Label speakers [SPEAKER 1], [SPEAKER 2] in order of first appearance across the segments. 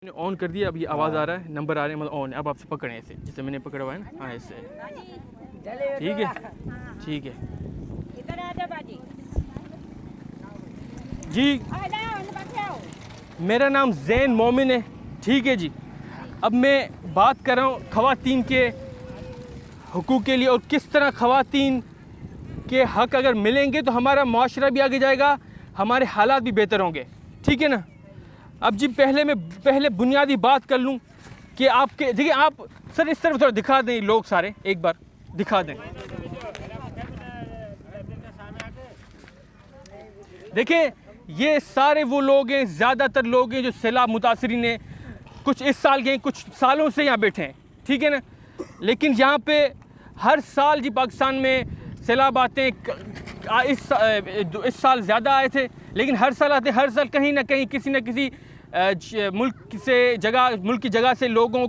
[SPEAKER 1] मैंने ऑन कर दिया। अब ये आवाज़ आ रहा है, नंबर आ रहे हैं, मतलब ऑन है। अब आपसे पकड़े ऐसे, जैसे मैंने पकड़ा हुआ है ना, हाँ ऐसे। ठीक है, ठीक है जी। मेरा नाम ज़ैन मोमिन है, ठीक है जी। अब मैं बात कर रहा हूँ ख़वातीन के हुकूक़ के लिए, और किस तरह ख़वातीन के हक़ अगर मिलेंगे तो हमारा माशरा भी आगे जाएगा, हमारे हालात भी बेहतर होंगे, ठीक है ना। अब जी पहले बुनियादी बात कर लूँ कि आपके, देखिए आप सर इस तरफ थोड़ा दिखा दें, लोग सारे एक बार दिखा दें। देखिए ये सारे वो लोग हैं, ज़्यादातर लोग हैं जो सैलाब मुतासरीन हैं, कुछ इस साल के हैं, कुछ सालों से यहाँ बैठे हैं, ठीक है ना। लेकिन यहाँ पे हर साल जी पाकिस्तान में सैलाब आते हैं। इस साल ज़्यादा आए थे, लेकिन हर साल आते हैं। हर साल कहीं ना कहीं किसी न किसी मुल्क की जगह से लोगों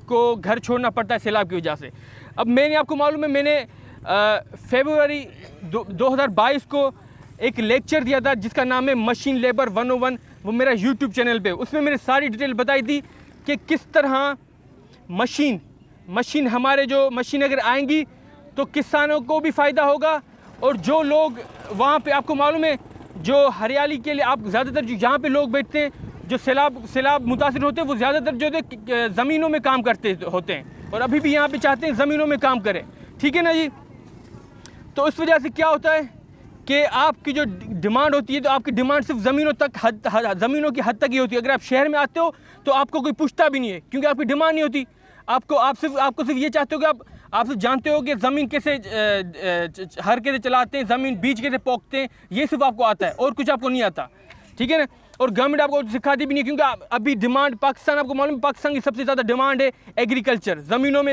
[SPEAKER 1] को घर छोड़ना पड़ता है सैलाब की वजह से। अब मैंने, आपको मालूम है, मैंने फरवरी 2022 को एक लेक्चर दिया था जिसका नाम है मशीन लेबर 101, वो मेरा यूट्यूब चैनल पे। उसमें मैंने सारी डिटेल बताई थी कि किस तरह मशीन हमारे जो मशीन अगर आएंगी तो किसानों को भी फ़ायदा होगा, और जो लोग वहाँ पे, आपको मालूम है, जो हरियाली के लिए आप ज़्यादातर जहाँ पे लोग बैठते हैं, जो सैलाब मुतासिर होते हैं, वो ज़्यादातर जो ज़मीनों में काम करते होते हैं, और अभी भी यहाँ पे चाहते हैं ज़मीनों में काम करें, ठीक है ना जी। तो इस वजह से क्या होता है कि आपकी जो डिमांड होती है, तो आपकी डिमांड सिर्फ ज़मीनों की हद तक ही होती है। अगर आप शहर में आते हो तो आपको कोई पूछता भी नहीं है, क्योंकि आपकी डिमांड नहीं होती। आपको सिर्फ ये चाहते हो कि आप सिर्फ जानते हो कि ज़मीन कैसे हर कैसे चलाते हैं, ज़मीन बीज कैसे पोंखते हैं, ये सिर्फ आपको आता है, और कुछ आपको नहीं आता, ठीक है ना। और गवर्नमेंट आपको सिखाती भी नहीं, क्योंकि अभी डिमांड पाकिस्तान, आपको मालूम है, पाकिस्तान की सबसे ज़्यादा डिमांड है एग्रीकल्चर, ज़मीनों की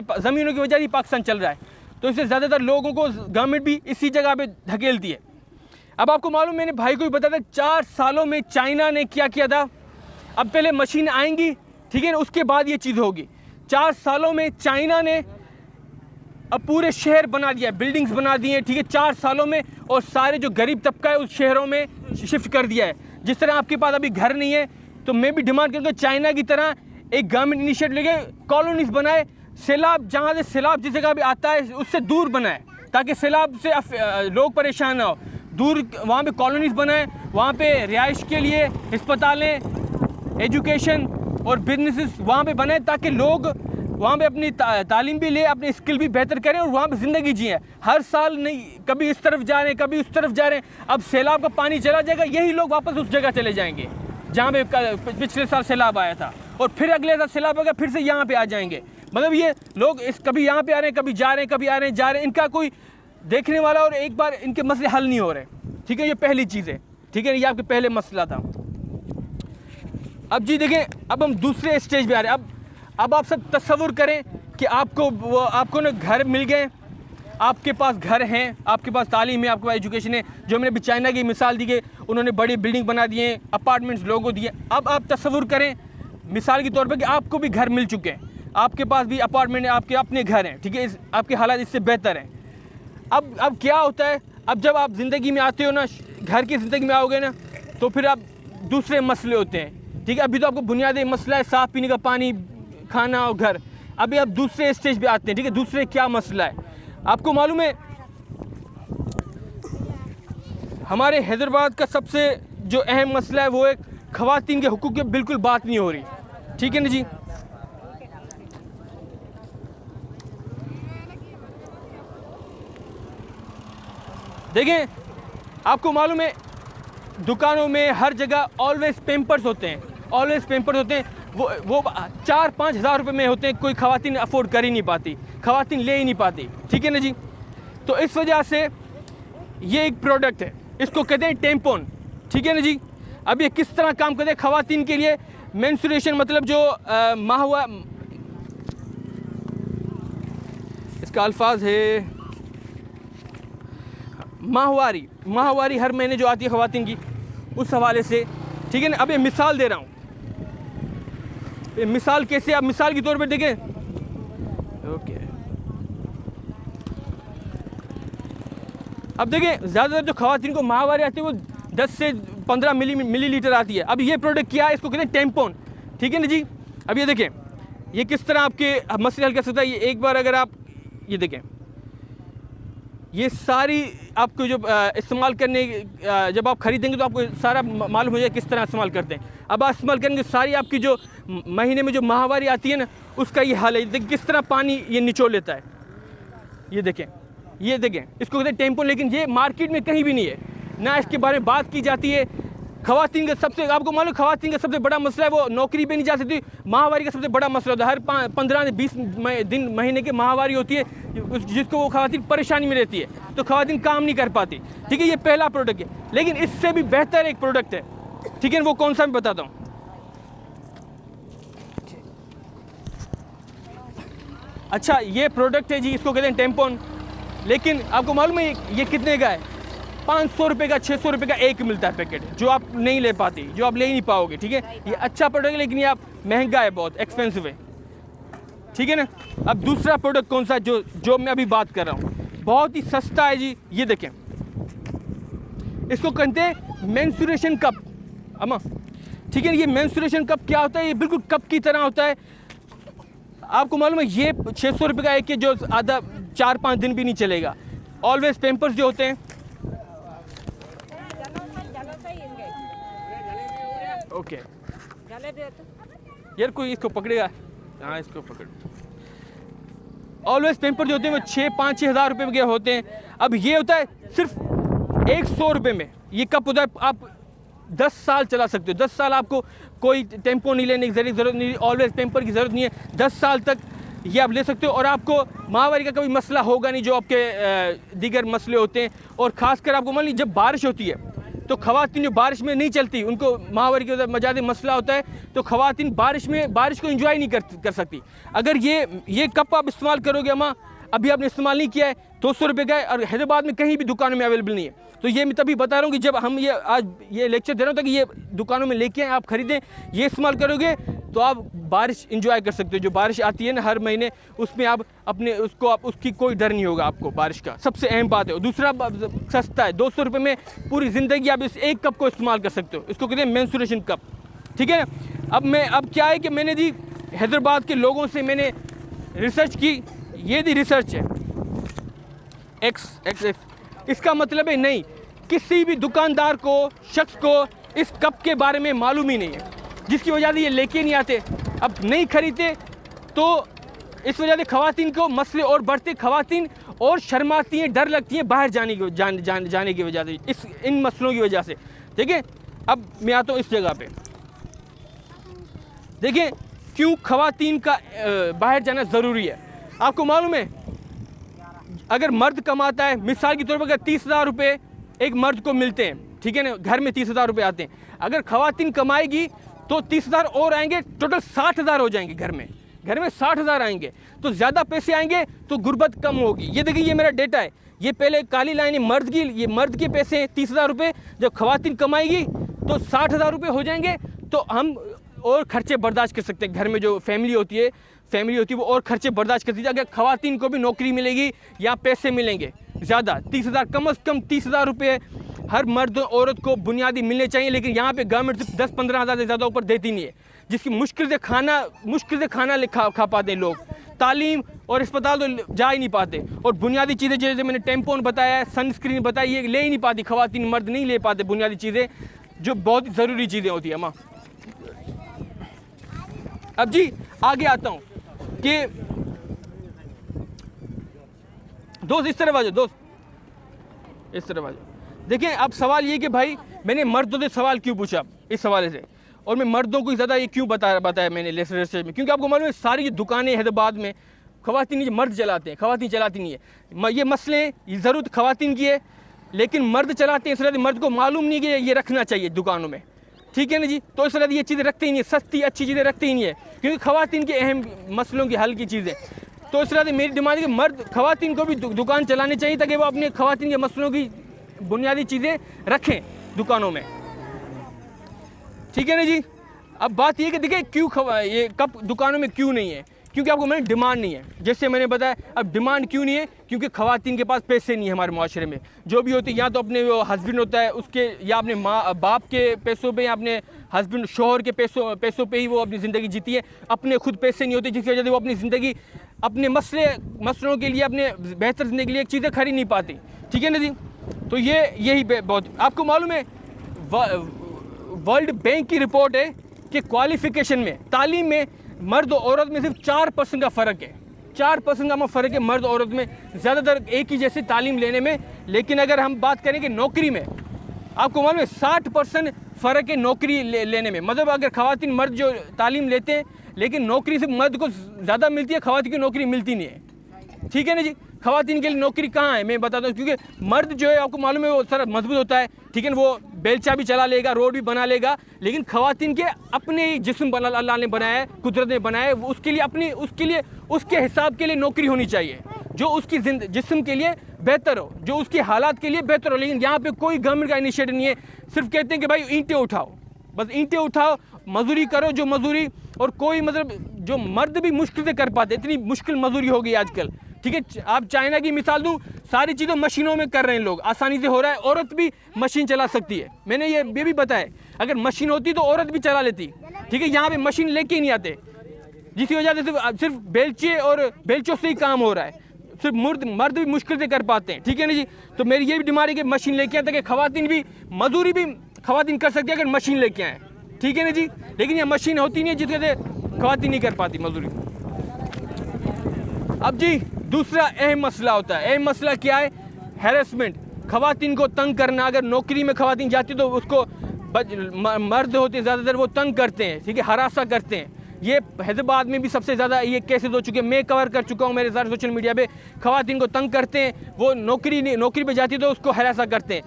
[SPEAKER 1] वजह से पाकिस्तान चल रहा है। तो इससे ज़्यादातर लोगों को गवर्नमेंट भी इसी जगह पे धकेलती है। अब आपको मालूम, मैंने भाई को भी बताया था, 4 सालों में चाइना ने क्या किया था। अब पहले मशीन आएंगी, ठीक है ना, उसके बाद ये चीज़ होगी। 4 सालों में चाइना ने अब पूरे शहर बना दिया, बिल्डिंग्स बना दी हैं, ठीक है, 4 सालों में, और सारे जो गरीब तबका है उस शहरों में शिफ्ट कर दिया है। जिस तरह आपके पास अभी घर नहीं है, तो मैं भी डिमांड करूँगा चाइना की तरह एक गवर्नमेंट इनिशिएटिव लेके कॉलोनीज बनाए, सैलाब जहाँ से सैलाब जिस जगह भी आता है उससे दूर बनाए, ताकि सैलाब से लोग परेशान ना हो। दूर वहाँ पे कॉलोनीज बनाए, वहाँ पे रिहाइश के लिए अस्पतालें, एजुकेशन और बिजनेसेस वहाँ पे बनाए, ताकि लोग वहाँ पे अपनी तालीम भी ले, अपनी स्किल भी बेहतर करें, और वहाँ पे ज़िंदगी जिए। हर साल नहीं, कभी इस तरफ जा रहे हैं, कभी उस तरफ जा रहे हैं। अब सैलाब का पानी चला जाएगा, यही लोग वापस उस जगह चले जाएंगे जहाँ पे पिछले साल सैलाब आया था, और फिर अगले साल सैलाब आएगा, फिर से यहाँ पे आ जाएंगे। मतलब ये लोग कभी यहाँ पे आ रहे हैं, कभी जा रहे हैं, कभी आ रहे हैं, जा रहे हैं, इनका कोई देखने वाला, और एक बार इनके मसले हल नहीं हो रहे, ठीक है। ये पहली चीज़ है, ठीक है, ये आपके पहले मसला था। अब जी देखें, अब हम दूसरे स्टेज पे आ रहे हैं। अब आप सब तस्वुर करें कि आपको ना घर मिल गए, आपके पास घर हैं, आपके पास तालीम है, आपके पास एजुकेशन है। जो मैंने अभी चाइना की मिसाल दी है, उन्होंने बड़ी बिल्डिंग बना दिए, अपार्टमेंट्स लोगों को दिए। अब आप तस्वुर करें मिसाल के तौर पर कि आपको भी घर मिल चुके हैं, आपके पास भी अपार्टमेंट है, आपके अपने घर हैं, ठीक है, आपके हालात इससे बेहतर हैं। अब क्या होता है, अब जब आप ज़िंदगी में आते हो ना, घर की ज़िंदगी में आओगे ना, तो फिर आप दूसरे मसले होते हैं, ठीक है। अभी तो आपको बुनियादी मसला है साफ़ पीने का पानी, खाना और घर। अभी आप दूसरे स्टेज पे आते हैं, ठीक है। दूसरे क्या मसला है, आपको मालूम है, हमारे हैदराबाद का सबसे जो अहम मसला है वो है ख़वातीन के हुकूक़ की बिल्कुल बात नहीं हो रही, ठीक है ना जी। देखें, आपको मालूम है, दुकानों में हर जगह ऑलवेज पेम्पर्स होते हैं, वो 4-5 हज़ार रुपये में होते हैं। कोई ख़वातीन अफोर्ड कर ही नहीं पाती, ख़वातीन ले ही नहीं पाती, ठीक है ना जी। तो इस वजह से ये एक प्रोडक्ट है, इसको कहते हैं टेम्पोन, ठीक है ना जी। अब ये किस तरह काम करते हैं ख़वातीन के लिए। मेंस्ट्रुएशन मतलब जो इसका अल्फाज है माहवारी हर महीने जो आती है ख़वातीन की, उस हवाले से, ठीक है ना। अब ये मिसाल दे रहा हूँ, मिसाल कैसे, आप मिसाल के तौर पे देखें, ओके। अब देखें, ज़्यादातर जो ख़वातीन को माहवारी आती है वो 10 से 15 मिलीलीटर आती है। अब ये प्रोडक्ट क्या है, इसको कहते हैं टेम्पोन, ठीक है ना जी। अब ये देखें ये किस तरह आपके मसले हल कर सकता है। ये एक बार अगर आप ये देखें, ये सारी आपको जो इस्तेमाल करने जब आप ख़रीदेंगे तो आपको सारा मालूम हो जाए किस तरह इस्तेमाल करते हैं। अब आप इस्तेमाल करेंगे सारी आपकी जो महीने में जो माहवारी आती है ना, उसका ये हाल है। देखिए किस तरह पानी ये निचोड़ लेता है। ये देखें इसको कहते हैं टेम्पो, लेकिन ये मार्केट में कहीं भी नहीं है, ना इसके बारे में बात की जाती है। ख़वातीन का सबसे, आपको मालूम ख़वातीन का सबसे बड़ा मसला है वो नौकरी पे नहीं जा सकती। माहवारी का सबसे बड़ा मसला होता है, हर 15 से 20 दिन महीने की माहवारी होती है जिसको वो ख़वातीन परेशानी में रहती है, तो ख़वातीन काम नहीं कर पाती। ठीक है, ये पहला प्रोडक्ट है, लेकिन इससे भी बेहतर एक प्रोडक्ट है। ठीक है, वो कौन सा मैं बताता हूँ। अच्छा, ये प्रोडक्ट है जी, इसको कहते हैं टेम्पोन। लेकिन आपको मालूम है ये कितने का है? 500 रुपये का, 600 रुपये का एक मिलता है पैकेट, जो आप नहीं ले पाती, जो आप ले ही नहीं पाओगे। ठीक है, ये अच्छा प्रोडक्ट है, लेकिन ये आप महंगा है, बहुत एक्सपेंसिव है। ठीक है ना। अब दूसरा प्रोडक्ट कौन सा है जो मैं अभी बात कर रहा हूँ, बहुत ही सस्ता है जी। ये देखें, इसको कहते हैं मेंस्ट्रुएशन कप। अम्मा, ठीक है, ये मेंस्ट्रुएशन कप क्या होता है? ये बिल्कुल कप की तरह होता है। आपको मालूम है ये 600 रुपये का एक है, जो आधा 4-5 दिन भी नहीं चलेगा। ऑलवेज पेम्पर्स जो होते हैं, ओके यार कोई इसको पकड़ेगा, हाँ इसको पकड़। ऑलवेज पेपर जो होते हैं वो 5-6 हज़ार रुपये के होते हैं। अब ये होता है सिर्फ 100 रुपये में ये कप होता है। आप 10 साल चला सकते हो। 10 साल आपको कोई टेम्पो नहीं लेने की ज़रूरत नहीं, ऑलवेज पेपर की ज़रूरत नहीं है। 10 साल तक ये आप ले सकते हो, और आपको माहवारी का कभी मसला होगा नहीं जो आपके दीगर मसले होते हैं। और ख़ासकर आपको मान लीजिए जब बारिश होती है तो ख़वातीन जो बारिश में नहीं चलती, उनको माहवारी के ज़्यादा मसला होता है, तो ख़वातीन बारिश को एंजॉय नहीं कर सकती। अगर ये कप आप इस्तेमाल करोगे, अम्मा अभी आपने इस्तेमाल नहीं किया है, 200 रुपये का है, और हैदराबाद में कहीं भी दुकानों में अवेलेबल नहीं है। तो ये मैं तभी बता रहा हूँ कि जब हम आज ये लेक्चर दे रहा हूँ ताकि ये दुकानों में लेके आए, आप ख़रीदें, ये इस्तेमाल करोगे तो आप बारिश इंजॉय कर सकते हो। जो बारिश आती है ना हर महीने, उसमें आप उसकी कोई डर नहीं होगा आपको बारिश का। सबसे अहम बात है। और दूसरा सस्ता है, 200 रुपये में पूरी ज़िंदगी आप इस एक कप को इस्तेमाल कर सकते हो। इसको कहते हैं मेंस्ट्रुएशन कप। ठीक है ना। अब क्या है कि मैंने जी हैदराबाद के लोगों से मैंने रिसर्च की। ये दी रिसर्च है X। इसका मतलब है नहीं, किसी भी दुकानदार को, शख्स को इस कप के बारे में मालूम ही नहीं है, जिसकी वजह से ये लेके नहीं आते। अब नहीं खरीदते तो इस वजह से ख़वातीन को मसले और बढ़ते, ख़वातीन और शर्माती हैं, डर लगती है बाहर जाने की वजह से, इन मसलों की वजह से। ठीक है, अब मैं आता हूँ इस जगह पे। देखें क्यों ख़वातीन का बाहर जाना ज़रूरी है। आपको मालूम है अगर मर्द कमाता है, मिसाल के तौर पर अगर 30,000 रुपये एक मर्द को मिलते हैं, ठीक है ना, घर में 30,000 रुपये आते हैं, अगर ख़वातीन कमाएगी तो 30,000 और आएंगे, टोटल 60,000 हो जाएंगे। घर में 60,000 आएंगे, तो ज़्यादा पैसे आएंगे तो गुर्बत कम होगी। ये देखिए, ये मेरा डेटा है। ये पहले काली लाइन है मर्द की, ये मर्द के पैसे हैं 30,000 रुपये। जब ख़वातीन कमाएगी तो 60,000 रुपये हो जाएंगे, तो हम और ख़र्चे बर्दाश्त कर सकते हैं। घर में जो फैमिली होती है वो और ख़र्चे बर्दाश्त करती है। अगर ख़वातीन को भी नौकरी मिलेगी या पैसे मिलेंगे ज़्यादा, 30,000 कम से कम 30,000 रुपये हर मर्द और औरत को बुनियादी मिलने चाहिए। लेकिन यहाँ पे गवर्नमेंट 10-15 हज़ार से ज़्यादा ऊपर देती नहीं है, जिसकी मुश्किल से खाना खा पाते हैं लोग। तालीम और अस्पताल तो जा ही नहीं पाते। और बुनियादी चीज़ें जैसे मैंने टेम्पोन बताया, सनस्क्रीन बताई, ये ले ही नहीं पाती ख़वातीन, मर्द नहीं ले पाते बुनियादी चीज़ें जो बहुत ज़रूरी चीज़ें होती है। अम्मा अब जी आगे आता हूँ कि दोस्त इस तरफ आ जाओ, दोस्त इस तरफ आ जाओ। देखें अब सवाल ये कि भाई मैंने मर्दों से सवाल क्यों पूछा इस हवाले से, और मैं मर्दों को ज़्यादा ये क्यों बताया मैंने रिसर्च में, क्योंकि आपको मालूम है सारी जो दुकानें हैदराबाद में ख़वातीन ये मर्द चलाते हैं, ख़वातीन चलाती नहीं है। ये मसले ये ज़रूरत ख़वातीन की है, लेकिन मर्द चलाते हैं। इस वजह से मर्द को मालूम नहीं कि ये रखना चाहिए दुकानों में, ठीक है ना जी। तो इस वजह से ये चीज़ें रखते ही नहीं है, सस्ती अच्छी चीज़ें रखते ही नहीं है, क्योंकि ख़वातीन के अहम मसलों की हल की चीज़ें। तो इस वजह से मेरी डिमांड है कि मर्द ख़वातीन को भी दुकान चलानी चाहिए, ताकि वो अपने ख़वातीन के मसलों की बुनियादी चीज़ें रखें दुकानों में, ठीक है ना जी। अब बात ये कि देखिए क्यों ये कप दुकानों में क्यों नहीं है, क्योंकि आपको मैंने डिमांड नहीं है। जैसे मैंने बताया, अब डिमांड क्यों नहीं है? क्योंकि ख़वातीन के पास पैसे नहीं है हमारे माशरे में। जो भी होती है, या तो अपने वो हस्बैंड होता है उसके, या अपने माँ बाप के पैसों पे, या अपने हस्बैंड शोहर के पैसों पे ही वो अपनी ज़िंदगी जीती है। अपने खुद पैसे नहीं होते, जिसकी वजह से वो अपनी ज़िंदगी, अपने मसलों के लिए, अपने बेहतर ज़िंदगी के लिए चीज़ें खरीद नहीं पाती। ठीक है ना जी? तो यही बहुत आपको मालूम है, वर्ल्ड बैंक की रिपोर्ट है कि क्वालिफ़िकेशन में, तालीम में मर्द और औरत में सिर्फ 4% का फ़र्क है। 4% का फ़र्क है मर्द और औरत में, ज़्यादातर एक ही जैसी तालीम लेने में। लेकिन अगर हम बात करें कि नौकरी में, आपको मालूम है 60% फ़र्क है नौकरी लेने में। मतलब अगर ख़वातीन मर्द जो तालीम लेते हैं, लेकिन नौकरी सिर्फ मर्द को ज़्यादा मिलती है, ख़वातीन की नौकरी मिलती नहीं है। ठीक है ना जी? ख़वातीन के लिए नौकरी कहाँ है, मैं बताता हूँ। क्योंकि मर्द जो है, आपको मालूम है, वो सारा मजबूत होता है। ठीक है ना? वो बेलचा भी चला लेगा, रोड भी बना लेगा। लेकिन ख़वातीन के अपने जिस्म अल्लाह ने बनाया है, कुदरत ने बनाया है, उसके लिए उसके हिसाब के लिए नौकरी होनी चाहिए जो उसकी जिस्म के लिए बेहतर हो, जो उसके हालात के लिए बेहतर हो। लेकिन यहाँ पे कोई गवर्नमेंट का इनिशिएटिव नहीं है। सिर्फ कहते हैं कि भाई ईंटें उठाओ, बस ईंटें उठाओ, मजदूरी करो जो मजदूरी, और कोई मतलब जो मर्द भी मुश्किल से कर पाते, इतनी मुश्किल मजदूरी हो गई आजकल। ठीक है? आप चाइना की मिसाल दूं, सारी चीज़ें मशीनों में कर रहे हैं लोग, आसानी से हो रहा है। औरत भी मशीन चला सकती है, मैंने ये भी बताया। अगर मशीन होती तो औरत भी चला लेती। ठीक है? यहाँ पे मशीन लेके ही नहीं आते, जिसकी वजह से सिर्फ बेलचे और बेलचों से ही काम हो रहा है। सिर्फ मर्द भी मुश्किल से कर पाते हैं। ठीक है ना जी? तो मेरी ये भी डिमांड है कि मशीन लेके आते, कि ख़वातीन भी मजदूरी भी ख़वातीन कर सकती है अगर मशीन लेके आए। ठीक है ना जी? लेकिन ये मशीन होती नहीं है, जिसकी वजह से ख़वातीन नहीं कर पाती मजदूरी। अब जी दूसरा अहम मसला होता है। अहम मसला क्या है? हैरेसमेंट, ख़वातीन को तंग करना। अगर नौकरी में ख़वातीन जाती तो उसको मर्द होते हैं ज़्यादातर, वो तंग करते हैं। ठीक है? हरासा करते हैं। ये हैदराबाद में भी सबसे ज़्यादा ये केसेस हो चुके हैं, मैं कवर कर चुका हूँ मेरे सारे सोशल मीडिया पे। ख़वातीन को तंग करते हैं, वो नौकरी पे जाती तो उसको हरासा करते हैं,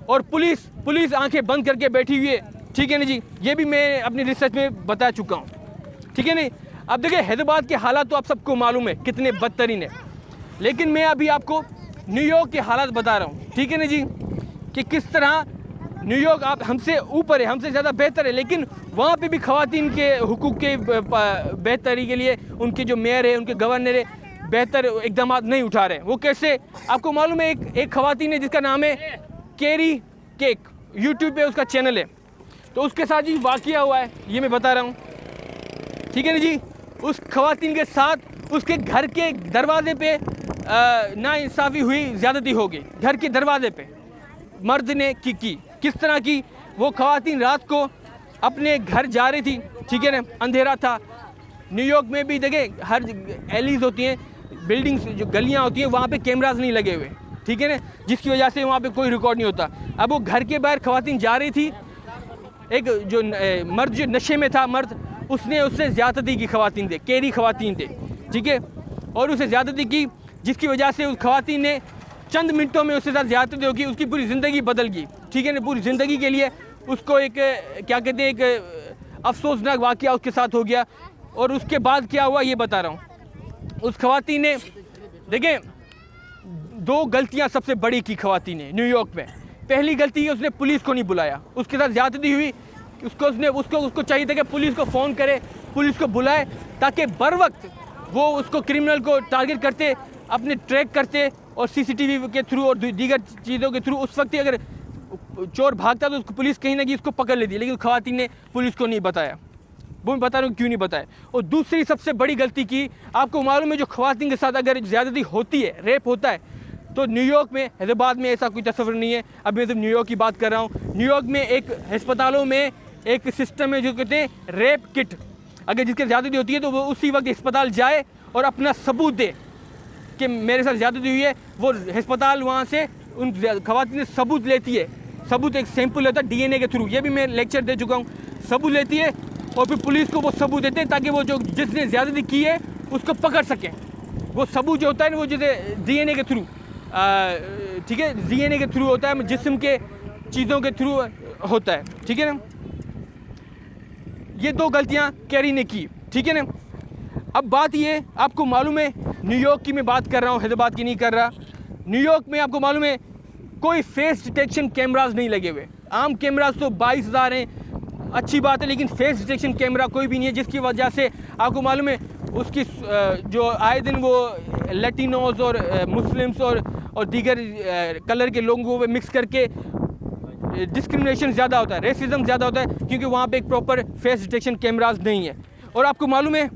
[SPEAKER 1] और पुलिस आंखें बंद करके बैठी हुई है। ठीक है ना जी? ये भी मैं अपनी रिसर्च में बता चुका हूँ। ठीक है नहीं? अब देखिए, हैदराबाद के हालात तो आप सबको मालूम है कितने बदतरीन है। लेकिन मैं अभी आपको न्यूयॉर्क के हालात बता रहा हूँ। ठीक है ना जी? कि किस तरह न्यूयॉर्क आप हमसे ऊपर है, हमसे ज़्यादा बेहतर है, लेकिन वहाँ पे भी ख़वातीन के हुकूक के बेहतरी के लिए उनके जो मेयर है, उनके गवर्नर है, बेहतर इकदाम नहीं उठा रहे हैं। वो कैसे? आपको मालूम है, एक ख़वातीन है जिसका नाम है कैरी केक, यूट्यूब पे उसका चैनल है। तो उसके साथ ही वाक़या हुआ है, ये मैं बता रहा हूँ। ठीक है ना जी? उस ख़वातीन के साथ उसके घर के दरवाजे पे नाइंसाफ़ी हुई, ज़्यादती हो गई। घर के दरवाजे पे मर्द ने की किस तरह की? वो ख़वातीन रात को अपने घर जा रही थी। ठीक है ना? अंधेरा था। न्यूयॉर्क में भी देखें, हर एलीज होती हैं, बिल्डिंग्स जो गलियां होती हैं, वहाँ पे कैमरास नहीं लगे हुए। ठीक है ना? जिसकी वजह से वहाँ पे कोई रिकॉर्ड नहीं होता। अब वो घर के बाहर ख़वातीन जा रही थी, एक जो मर्द जो नशे में था मर्द, उसने उससे ज़्यादती की। ख़वातीन थे, कैरी ख़वातीन थे। ठीक है? और उसे ज़्यादती की, जिसकी वजह से उस ख़वातीन ने चंद मिनटों में उसके साथ ज़्यादती होगी, उसकी पूरी ज़िंदगी बदल गई। ठीक है ना? पूरी ज़िंदगी के लिए उसको एक क्या कहते हैं, एक अफसोसनाक वाक़या उसके साथ हो गया। और उसके बाद क्या हुआ ये बता रहा हूँ। उस ख़वातीन ने, देखें, 2 गलतियाँ सबसे बड़ी की ख़वातीन ने न्यूयॉर्क में। पहली गलती है, उसने पुलिस को नहीं बुलाया। उसके साथ ज़्यादती हुई, उसको चाहिए था कि पुलिस को फ़ोन करे, पुलिस को बुलाए, ताकि बर वक्त वो उसको क्रिमिनल को टारगेट करते, अपने ट्रैक करते, और CCTV के थ्रू और दीगर चीज़ों के थ्रू उस वक्त ही अगर चोर भागता तो उसको पुलिस कहीं ना कहीं उसको पकड़ लेती। लेकिन ख़वातीन ने पुलिस को नहीं बताया। वो मैं बता रहा हूँ क्यों नहीं बताया। और दूसरी सबसे बड़ी गलती की, आपको मालूम है, जो ख़वातीन के साथ अगर ज़्यादती होती है, रेप होता है, तो न्यूयॉर्क में, हैदराबाद में ऐसा कोई तस्वीर नहीं है। अब मैं सिर्फ न्यूयॉर्क की बात कर रहा हूँ। न्यूयॉर्क में एक अस्पतालों में एक सिस्टम है जो कहते हैं रेप किट। अगर जिसके ज़्यादती होती है तो वो उसी वक्त अस्पताल जाए और अपना सबूत दे कि मेरे साथ ज़्यादती हुई है। वो अस्पताल वहाँ से उन ख़वातीन से सबूत लेती है। सबूत एक सैंपल होता है DNA के थ्रू, ये भी मैं लेक्चर दे चुका हूँ। सबूत लेती है और फिर पुलिस को वो सबूत देते हैं, ताकि वो जो जिसने ज़्यादती की है उसको पकड़ सकें। वो सबूत जो होता है ना, वो जैसे DNA के थ्रू, ठीक है, DNA के थ्रू होता है, जिस्म के चीज़ों के थ्रू होता है। ठीक है ना? ये 2 गलतियाँ कैरी ने की। ठीक है ना? अब बात ये, आपको मालूम है, न्यूयॉर्क की मैं बात कर रहा हूँ, हैदराबाद की नहीं कर रहा। न्यूयॉर्क में आपको मालूम है कोई फेस डिटेक्शन कैमराज नहीं लगे हुए। आम कैमराज तो 22,000 हैं, अच्छी बात है, लेकिन फेस डिटेक्शन कैमरा कोई भी नहीं है, जिसकी वजह से आपको मालूम है उसकी जो आए दिन वो लैटिनोज और मुस्लिम्स और दीगर कलर के लोगों को मिक्स करके डिस्क्रिमिनेशन ज़्यादा होता है, रेसिज्म ज़्यादा होता है, क्योंकि वहाँ पे एक प्रॉपर फेस डिटेक्शन कैमराज नहीं है। और आपको मालूम है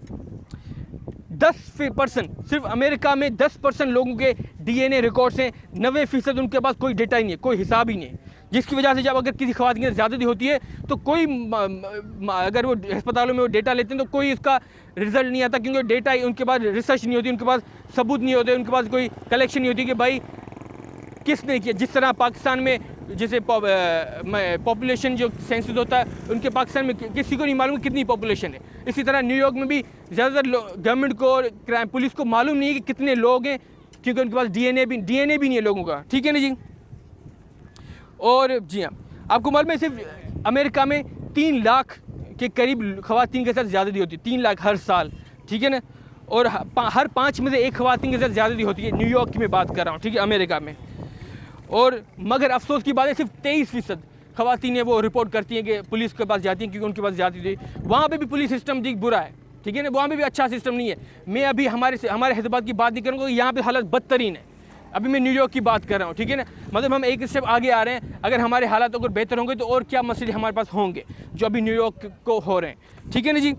[SPEAKER 1] 10% सिर्फ अमेरिका में 10% लोगों के DNA रिकॉर्ड्स हैं, 90% उनके पास कोई डेटा ही नहीं है, कोई हिसाब ही नहीं है, जिसकी वजह से जब अगर किसी ख़वातीन की ज़्यादती होती है तो कोई अगर वो अस्पतालों में वो डेटा लेते हैं तो कोई इसका रिजल्ट नहीं आता, क्योंकि डेटा उनके पास रिसर्च नहीं होती, उनके पास सबूत नहीं होते, उनके पास कोई कलेक्शन नहीं होती कि भाई किसने किया। जिस तरह पाकिस्तान में जैसे पॉपुलेशन जो सेंसस होता है, उनके पाकिस्तान में किसी को नहीं मालूम कितनी पॉपुलेशन है, इसी तरह न्यूयॉर्क में भी ज़्यादातर गवर्नमेंट को और क्राइम पुलिस को मालूम नहीं है कि कितने लोग हैं, क्योंकि उनके पास DNA भी नहीं है लोगों का। ठीक है ना जी। और जी हाँ, आपको मालूम है सिर्फ अमेरिका में 3 लाख के करीब ख़वातीन के साथ ज़्यादती होती है, 3 लाख हर साल। ठीक है ना। और हर 5 में से 1 ख़वातीन के साथ ज़्यादती होती है, न्यूयॉर्क की मैं बात कर रहा हूँ। ठीक है, अमेरिका में। और मगर अफसोस की बात है सिर्फ 23% ख़वातीन वो रिपोर्ट करती हैं कि पुलिस के पास जाती हैं, क्योंकि उनके पास जाती थी। वहाँ पे भी पुलिस सिस्टम जी बुरा है। ठीक है ना, वहाँ पे भी अच्छा सिस्टम नहीं है। मैं अभी हमारे हैदराबाद की बात नहीं करूँगा, यहाँ पे हालत बदतरीन है। अभी मैं न्यूयॉर्क की बात कर रहा हूँ। ठीक है ना, मतलब हम एक स्टेप आगे आ रहे हैं। अगर हमारे हालात अगर बेहतर होंगे तो और क्या मसले हमारे पास होंगे जो अभी न्यूयॉर्क को हो रहे हैं। ठीक है ना जी।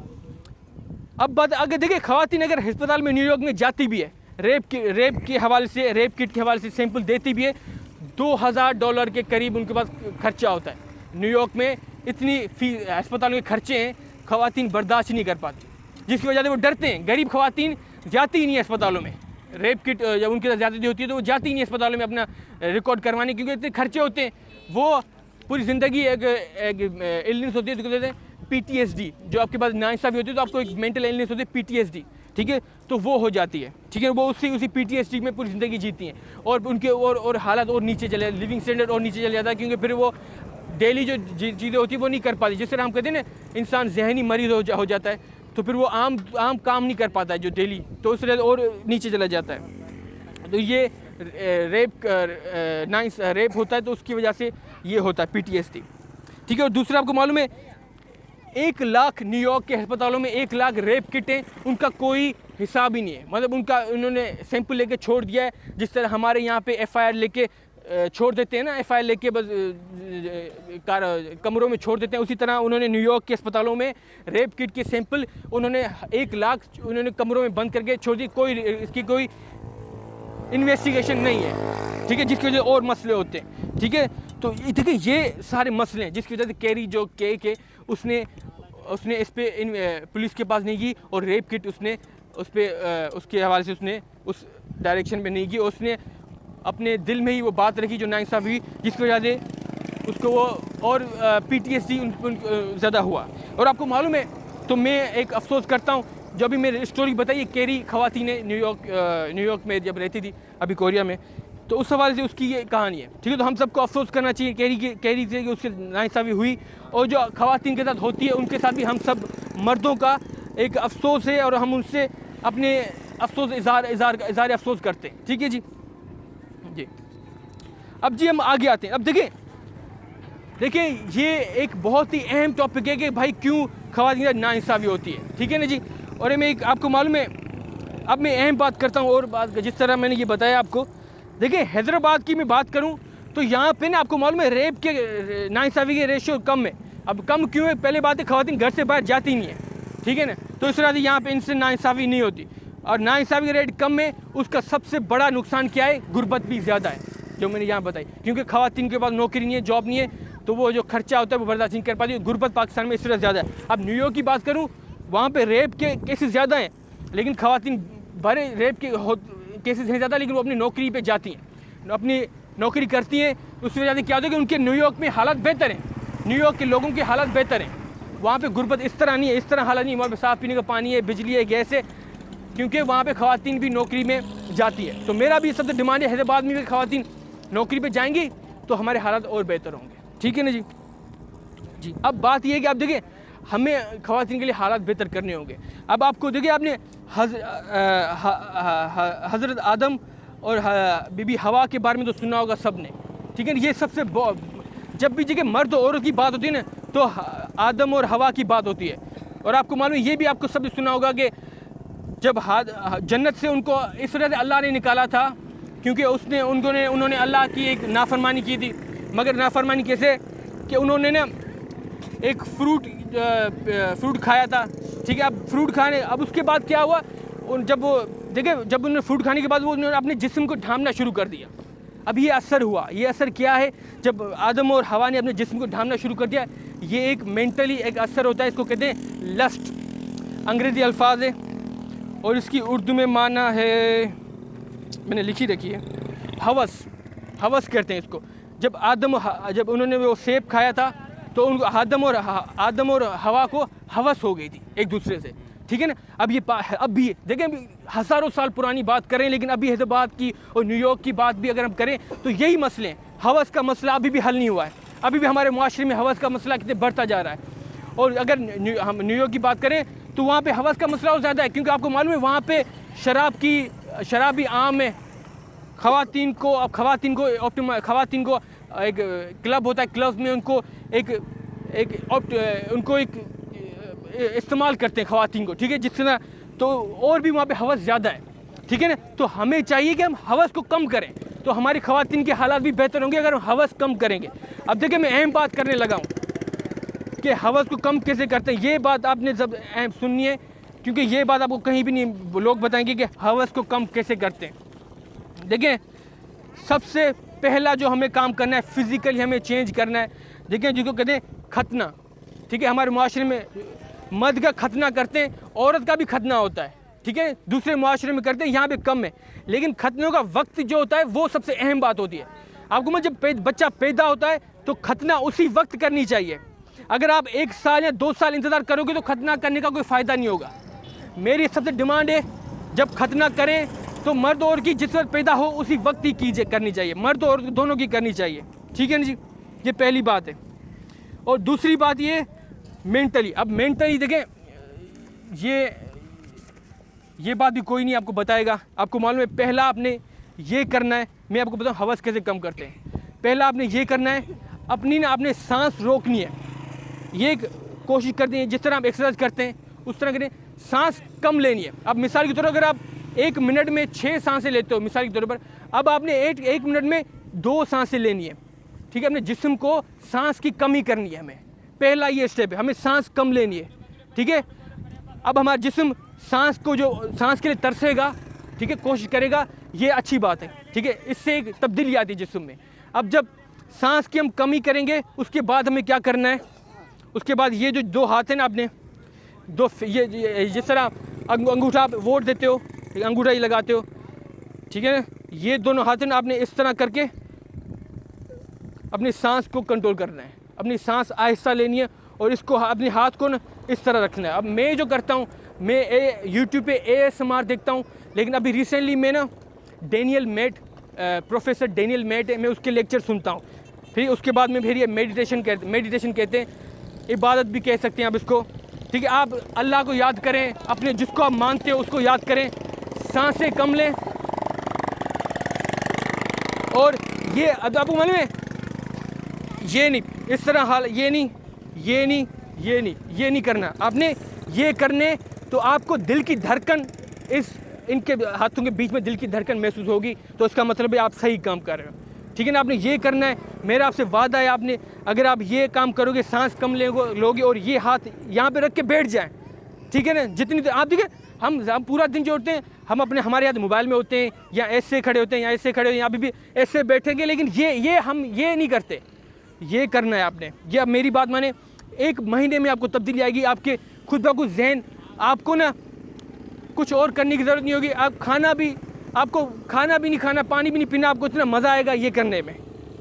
[SPEAKER 1] अब बात अगर देखिए, ख़वातीन अगर अस्पताल में न्यूयॉर्क में जाती भी है, रेप के हवाले से, रेप किट के हवाले से सैंपल देती भी है, $2000 के करीब उनके पास खर्चा होता है। न्यूयॉर्क में इतनी अस्पतालों के खर्चे हैं, ख़वातीन बर्दाश्त नहीं कर पाती, जिसकी वजह से वो डरते हैं। गरीब ख़वातीन जाती ही नहीं अस्पतालों में। रेप किट जब उनके साथ ज़्यादती होती है तो वो जाती ही नहीं अस्पतालों में अपना रिकॉर्ड करवाने, क्योंकि इतने खर्चे होते हैं। वो पूरी ज़िंदगी एक इलनेस होती है, तो कहते हैं PTSD, जो आपके पास नाइंसाफ़ी होती है तो आपको एक मेंटल इलनेस होती है PTSD। ठीक है, तो वो हो जाती है। ठीक है, वो उसी PTSD में पूरी ज़िंदगी जीती हैं, और उनके और हालात और नीचे चले, लिविंग स्टैंडर्ड और नीचे चले जाता है, क्योंकि फिर वो डेली जो चीज़ें होती है वो नहीं कर पाती। जिस तरह हम कहते हैं ना, इंसान जहनी मरीज़ हो जाता है, तो फिर वो आम काम नहीं कर पाता है जो डेली, तो उस तरह और नीचे चला जाता है। तो ये रेप होता है, तो उसकी वजह से ये होता है PTSD। ठीक है। और दूसरा आपको मालूम है 1 लाख न्यूयॉर्क के अस्पतालों में 1 लाख रेप किटें, उनका कोई हिसाब ही नहीं है। मतलब उन्होंने सैंपल लेके छोड़ दिया है, जिस तरह हमारे यहाँ पे FIR लेके छोड़ देते हैं ना, FIR लेके बस कमरों में छोड़ देते हैं, उसी तरह उन्होंने न्यूयॉर्क के अस्पतालों में रेप किट के सैंपल उन्होंने 1 लाख उन्होंने कमरों में बंद करके छोड़ दी। इसकी कोई इन्वेस्टिगेशन नहीं है। ठीक है, जिसकी वजह से और मसले होते हैं। ठीक है, तो देखिए ये सारे मसले हैं जिसकी वजह से कैरी जो के उसने इस पर पुलिस के पास नहीं की, और रेप किट उसने उस पर उसके हवाले से उसने उस डायरेक्शन में नहीं की, और उसने अपने दिल में ही वो बात रखी जो नाइंसाफ़ी हुई, जिसकी वजह से उसको वो और PTSD ज़्यादा हुआ। और आपको मालूम है, तो मैं एक अफसोस करता हूँ, जो अभी मेरी स्टोरी बताई, कैरी ख़वातीन ने न्यूयॉर्क में जब रहती थी, अभी कोरिया में, तो उस हवाले से उसकी ये कहानी है। ठीक है, तो हम सबको अफसोस करना चाहिए कैरी से कि उसकी नाइंसाफ़ी हुई, और जो ख़वातीन के साथ होती है उनके साथ भी हम सब मर्दों का एक अफसोस है, और हम उनसे अपने अफसोस इज़हार अफसोस करते हैं। ठीक है जी। अब जी हम आगे आते हैं। अब देखिए ये एक बहुत ही अहम टॉपिक है कि भाई क्यों ख़वातीन के साथ नाइंसाफ़ी होती है। ठीक है ना जी। और मैं आपको मालूम है, अब मैं अहम बात करता हूँ, और बात जिस तरह मैंने ये बताया आपको। देखिए हैदराबाद की मैं बात करूं तो यहाँ पे ना आपको मालूम है रेप के नाइंसाफ़ी के रेशियो कम है। अब कम क्यों है? पहले बात है, ख़वातीन घर से बाहर जाती नहीं है। ठीक है ना, तो इस तरह से यहाँ पे इनसे नाइंसाफ़ी नहीं होती, और नाइंसाफ़ी का रेट कम है। उसका सबसे बड़ा नुकसान क्या है? गुर्बत भी ज़्यादा है, जो मैंने यहाँ बताई, क्योंकि ख़वातीन के पास नौकरी नहीं है, जॉब नहीं है, तो वो जो खर्चा होता है वो बर्दाश्त नहीं कर पाती। गुर्बत पाकिस्तान में इस तरह ज़्यादा है। अब न्यूयॉर्क की बात करूँ, वहाँ पर रेप के केसेस ज़्यादा हैं, लेकिन ख़वातीन बड़े रेप के केसेस नहीं ज़्यादा, लेकिन वो अपनी नौकरी पे जाती हैं, अपनी नौकरी करती हैं। उसकी वजह से क्या होता है कि उनके न्यूयॉर्क में हालात बेहतर हैं, न्यूयॉर्क के लोगों के हालात बेहतर हैं। वहाँ पे गुर्बत इस तरह नहीं है, इस तरह हालात नहीं, वहाँ पे साफ़ पीने का पानी है, बिजली है, गैस है, क्योंकि वहाँ पे ख़वातीन भी नौकरी में जाती है। तो मेरा भी सबसे डिमांड है, हैदराबाद में भी ख़वातीन नौकरी पर जाएंगी तो हमारे हालात और बेहतर होंगे। ठीक है ना जी। अब बात यह है कि आप देखिए, हमें ख़वातीन के लिए हालात बेहतर करने होंगे। अब आपको देखिए, आपने हज़रत आदम और बीबी हवा के बारे में तो सुना होगा सब ने। ठीक है, ये सबसे जब भी जगह मर्द और औरत की बात होती है ना, तो आदम और हवा की बात होती है। और आपको मालूम है, ये भी आपको सब सुना होगा कि जब जन्नत से उनको इस वजह से अल्लाह ने निकाला था क्योंकि उन्होंने अल्लाह की एक नाफरमानी की थी। मगर नाफरमानी कैसे कि उन्होंने ना एक फ्रूट खाया था, ठीक है। अब फ्रूट खाने, अब उसके बाद क्या हुआ, जब उन्होंने फ्रूट खाने के बाद उन्होंने अपने जिस्म को ढांपना शुरू कर दिया। अब ये असर हुआ, ये असर क्या है, जब आदम और हवा ने अपने जिस्म को ढांपना शुरू कर दिया, ये एक मेंटली एक असर होता है, इसको कहते हैं लस्ट, अंग्रेज़ी अल्फाज है और इसकी उर्दू में माना है, मैंने लिखी रखी है, हवस कहते हैं इसको। जब उन्होंने वो सेब खाया था तो उनको आदम और हवा को हवस हो गई थी एक दूसरे से, ठीक है ना। अब भी देखें, हज़ारों साल पुरानी बात करें, लेकिन अभी हैदराबाद की और न्यूयॉर्क की बात भी अगर हम करें तो यही मसले हैं। हवस का मसला अभी भी हल नहीं हुआ है, अभी भी हमारे मुआशरे में हवस का मसला कितने बढ़ता जा रहा है। और अगर हम न्यूयॉर्क की बात करें तो वहाँ पे हवस का मसला और ज़्यादा है, क्योंकि आपको मालूम है वहाँ पे शराब भी आम है। ख़वातीन को एक क्लब होता है, क्लब में उनको इस्तेमाल करते हैं ख़वातीन को, ठीक है, जिस तरह। तो और भी वहाँ पे हवस ज़्यादा है, ठीक है ना। तो हमें चाहिए कि हम हवस को कम करें, तो हमारी ख़वातीन के हालात भी बेहतर होंगे अगर हम हवस कम करेंगे। अब देखिए, मैं अहम बात करने लगा हूँ कि हवस को कम कैसे करते हैं। ये बात आपने जब अहम सुननी है, क्योंकि ये बात आपको कहीं भी नहीं लोग बताएंगे कि हवस को कम कैसे करते हैं। देखें, सबसे पहला जो हमें काम करना है, फिज़िकली हमें चेंज करना है। देखें, जिसको कहते हैं खतना, ठीक है। हमारे मुआशरे में मर्द का खतना करते हैं, औरत का भी खतना होता है, ठीक है। दूसरे मुआशरे में करते हैं, यहाँ पे कम है, लेकिन खतनों का वक्त जो होता है वो सबसे अहम बात होती है। आपको जब बच्चा पैदा होता है तो खतना उसी वक्त करनी चाहिए। अगर आप 1 साल या 2 साल इंतज़ार करोगे तो खतना करने का कोई फ़ायदा नहीं होगा। मेरी सबसे डिमांड है, जब खतना करें तो मर्द और की जिस वक्त पैदा हो उसी वक्त ही करनी चाहिए, मर्द और दोनों की करनी चाहिए, ठीक है ना जी। ये पहली बात है। और दूसरी बात ये मेंटली, अब मेंटली देखें, ये बात भी कोई नहीं आपको बताएगा। आपको मालूम है, पहला आपने ये करना है, मैं आपको बताऊँ हवस कैसे कम करते हैं। पहला आपने ये करना है, आपने सांस रोकनी है। ये एक कोशिश करते हैं, जिस तरह आप एक्सरसाइज करते हैं उस तरह करें, सांस कम लेनी है। अब मिसाल के तौर पर अगर आप 1 मिनट में 6 सांसें लेते हो, मिसाल के तौर पर, अब आपने 1 मिनट में 2 सांसें लेनी है, ठीक है। अपने जिस्म को सांस की कमी करनी है हमें, पहला ये स्टेप है, हमें सांस कम लेनी है, ठीक है। अब हमारा जिस्म सांस के लिए तरसेगा, ठीक है, कोशिश करेगा, ये अच्छी बात है, ठीक है। इससे एक तब्दीली आती है जिस्म में। अब जब सांस की हम कमी करेंगे, उसके बाद हमें क्या करना है, उसके बाद ये जो 2 हाथ हैं ना, आपने ये जिस तरह अंगूठा आप वोट देते हो, अंगूठा ही लगाते हो, ठीक है ना, ये दोनों हाथ ना आपने इस तरह करके अपनी सांस को कंट्रोल करना है। अपनी सांस आहिस्ता लेनी है और इसको अपने हाथ को ना इस तरह रखना है। अब मैं जो करता हूँ, मैं यूट्यूब पे ASMR देखता हूँ, लेकिन अभी रिसेंटली मैं ना प्रोफेसर डेनियल मेट है, मैं उसके लेक्चर सुनता हूँ। फिर उसके बाद में फिर ये मेडिटेशन कहते हैं, इबादत भी कह सकते हैं आप इसको, ठीक है। आप अल्लाह को याद करें, अपने जिसको आप मानते हो उसको याद करें, सांसें कम लें। और ये आपको मालूम है, ये नहीं इस तरह हाल, ये नहीं करना आपने। ये करने तो आपको दिल की धड़कन, इनके हाथों के बीच में दिल की धड़कन महसूस होगी, तो इसका मतलब है आप सही काम कर रहे हो, ठीक है ना। आपने ये करना है, मेरा आपसे वादा है, आपने अगर आप ये काम करोगे, सांस कम लोगे और ये हाथ यहाँ पे रख के बैठ जाएं, ठीक है ना। जितनी देर आप देखिए, हम पूरा दिन जो होते हैं, हम हमारे हाथ मोबाइल में होते हैं, या ऐसे खड़े होते हैं, या ऐसे खड़े होते हैं, या अभी भी ऐसे बैठेंगे, लेकिन हम ये नहीं करते। ये करना है आपने। ये अब मेरी बात माने, 1 महीने में आपको तब्दीली आएगी। आपके खुद ब खुद जहन, आपको ना कुछ और करने की ज़रूरत नहीं होगी। आपको खाना भी नहीं खाना, पानी भी नहीं पीना, आपको इतना मज़ा आएगा ये करने में,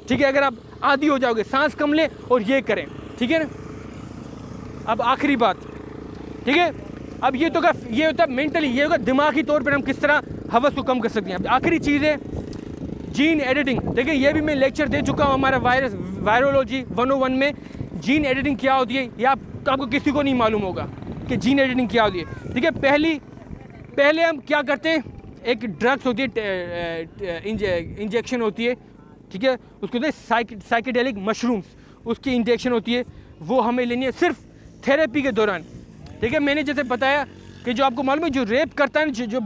[SPEAKER 1] ठीक है। अगर आप आदी हो जाओगे, सांस कम लें और ये करें, ठीक है ना। अब आखिरी बात, ठीक है, अब ये होता है मेंटली, ये होगा दिमागी तौर पर हम किस तरह हवस को कम कर सकते हैं। अब आखिरी चीज़ है जीन एडिटिंग। देखिए, ये भी मैं लेक्चर दे चुका हूँ हमारा वायरोलॉजी 101 में। जीन एडिटिंग क्या होती है, या आपको किसी को नहीं मालूम होगा कि जीन एडिटिंग क्या होती है, ठीक है। पहले हम क्या करते हैं, एक ड्रग्स होती है, इंजेक्शन होती है, ठीक है, उसको कहते हैं साइकेडेलिक मशरूम्स, उसकी इंजेक्शन होती है, वो हमें लेनी है सिर्फ थेरेपी के दौरान, ठीक है। मैंने जैसे बताया कि जो आपको मालूम है जो रेप करता है, जो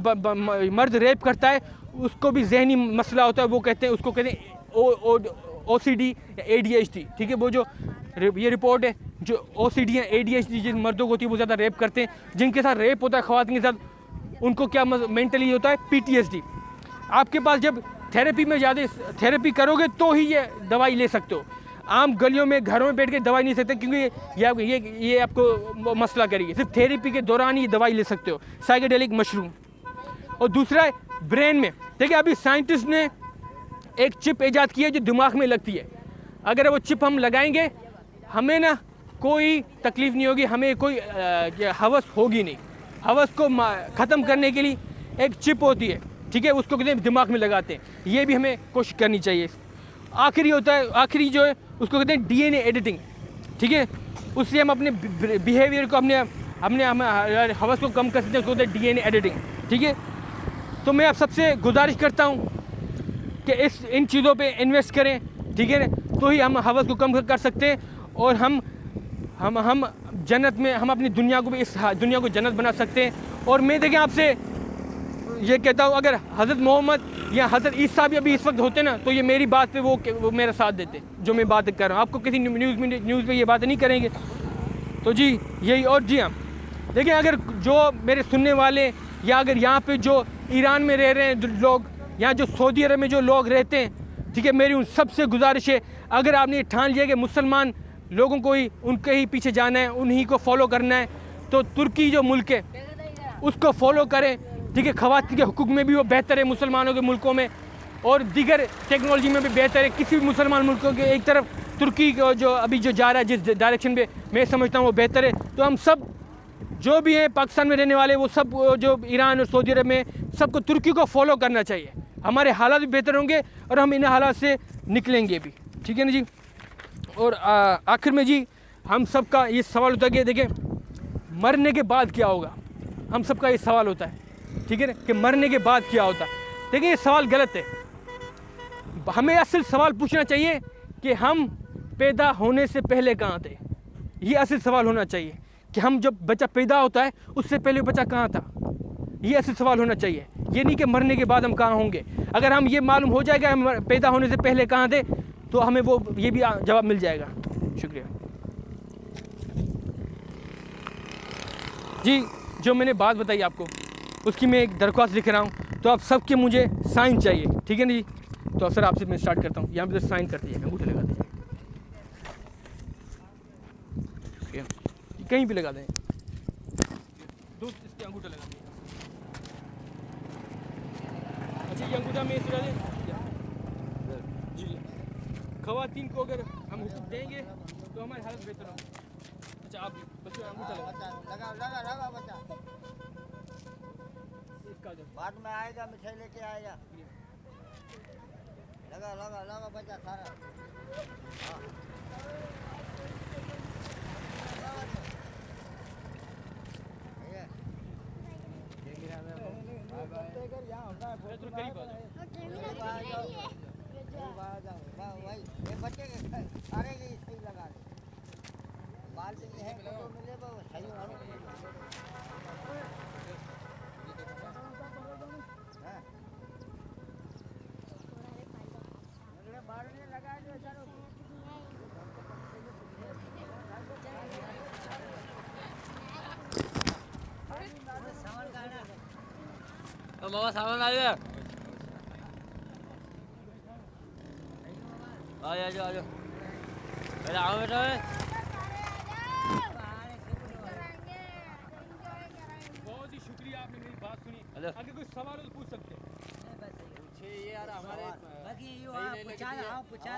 [SPEAKER 1] मर्द रेप करता है उसको भी जहनी मसला होता है, वो कहते हैं उसको कहते हैं OCD या ADHD, ठीक है। वो जो ये रिपोर्ट है जो OCD या ADHD जिन मर्दों को होती है वो ज़्यादा रेप करते हैं, जिनके साथ रेप होता है ख़वातीन के साथ, उनको क्या मेंटली होता है PTSD। आपके पास जब थेरेपी में ज़्यादा थेरेपी करोगे तो ही ये दवाई ले सकते हो। आम गलियों में घरों में बैठ के दवाई नहीं सकते, क्योंकि ये आपको मसला करेगी। सिर्फ थेरेपी के दौरान ही दवाई ले सकते हो, साइकेडेलिक मशरूम। और दूसरा है ब्रेन में। देखिए अभी साइंटिस्ट ने एक चिप ईजाद की है जो दिमाग में लगती है। अगर वो चिप हम लगाएंगे हमें ना कोई तकलीफ़ नहीं होगी, हमें कोई हवस होगी नहीं। हवस को ख़त्म करने के लिए एक चिप होती है, ठीक है, उसको कहते हैं दिमाग में लगाते हैं। ये भी हमें कोशिश करनी चाहिए। आखिरी होता है, आखिरी जो है उसको कहते हैं DNA एडिटिंग, ठीक है। उससे हम अपने बिहेवियर को अपने हवस को कम कर सकते हैं, उसको कहते हैं DNA एडिटिंग, ठीक है। तो मैं आप सबसे गुजारिश करता हूँ कि इन चीज़ों पे इन्वेस्ट करें, ठीक है, तो ही हम हवस को कम कर सकते हैं और हम जन्नत में, हम अपनी दुनिया को भी, इस दुनिया को जन्नत बना सकते हैं। और मैं देखें आपसे ये कहता हूँ, अगर हज़रत मोहम्मद या हज़रत ईसा भी अभी इस वक्त होते ना तो ये मेरी बात पे वो मेरा साथ देते जो मैं बात कर रहा हूँ। आपको किसी न्यूज़ पे ये बातें नहीं करेंगे। तो जी यही। और जी हाँ, देखिए अगर जो मेरे सुनने वाले या अगर यहाँ पे जो ईरान में रह रहे हैं लोग, या जो सऊदी अरब में जो लोग रहते हैं, ठीक है, मेरी उन सबसे गुजारिश है, अगर आपने ठान लिया कि मुसलमान लोगों को ही उनके ही पीछे जाना है, उन्हीं को फॉलो करना है, तो तुर्की जो मुल्क है उसको फॉलो करें, ठीक है। ख़वातीन के हुकूक में भी वो बेहतर है मुसलमानों के मुल्कों में, और दीगर टेक्नोलॉजी में भी बेहतर है। किसी भी मुसलमान मुल्कों के एक तरफ तुर्की को जो अभी जो जा रहा है, जिस डायरेक्शन पे मैं समझता हूँ वो बेहतर है। तो हम सब जो भी हैं पाकिस्तान में रहने वाले, वो सब जो ईरान और सऊदी अरब में, सबको तुर्की को फॉलो करना चाहिए। हमारे हालात भी बेहतर होंगे और हम इन हालात से निकलेंगे भी, ठीक है ना जी। और आखिर में जी हम सबका ये सवाल होता है कि देखें मरने के बाद क्या होगा। हम सबका ये सवाल होता है, ठीक है ना, कि मरने के बाद क्या होता है। देखिए ये सवाल गलत है। हमें असल सवाल पूछना चाहिए कि हम पैदा होने से पहले कहाँ थे। ये असल सवाल होना चाहिए कि हम जब बच्चा पैदा होता है उससे पहले बच्चा कहाँ था। ये असल सवाल होना चाहिए, ये नहीं कि मरने के बाद हम कहाँ होंगे। अगर हम ये मालूम हो जाएगा हम पैदा होने से पहले कहाँ थे तो हमें वो ये भी जवाब मिल जाएगा। शुक्रिया जी। जो मैंने बात बताई आपको उसकी मैं एक दरख्वास्त लिख रहा हूँ, तो आप सबके मुझे साइन चाहिए, ठीक है ना जी। तो अफसर आपसे मैं स्टार्ट करता हूँ, यहाँ पे तो साइन कर दीजिए, अंगूठे लगा दीजिए, कहीं भी लगा दें दोस्त, इसके अंगूठा लगा दीजिए। अच्छा ये अंगूठा में इस तरह जी। ख़वातीन को अगर हम हुकूक देंगे तो हमारी हालत बेहतर होगी। अच्छा आप बच्चों अंगूठा लगा
[SPEAKER 2] बच्चा बाद में आएगा, मिठाई लेके आएगा। लगा बच्चा सारा। बच्चे सारे सही लगा दे, बाल भी है मिले सही
[SPEAKER 3] मामा सामान आ गया। आ जाओ पहले आओ बेटा।
[SPEAKER 1] बहुत ही शुक्रिया, आपने मेरी बात सुनी। आगे कोई सवाल हो तो पूछ सकते हैं।
[SPEAKER 3] ये यार हमारे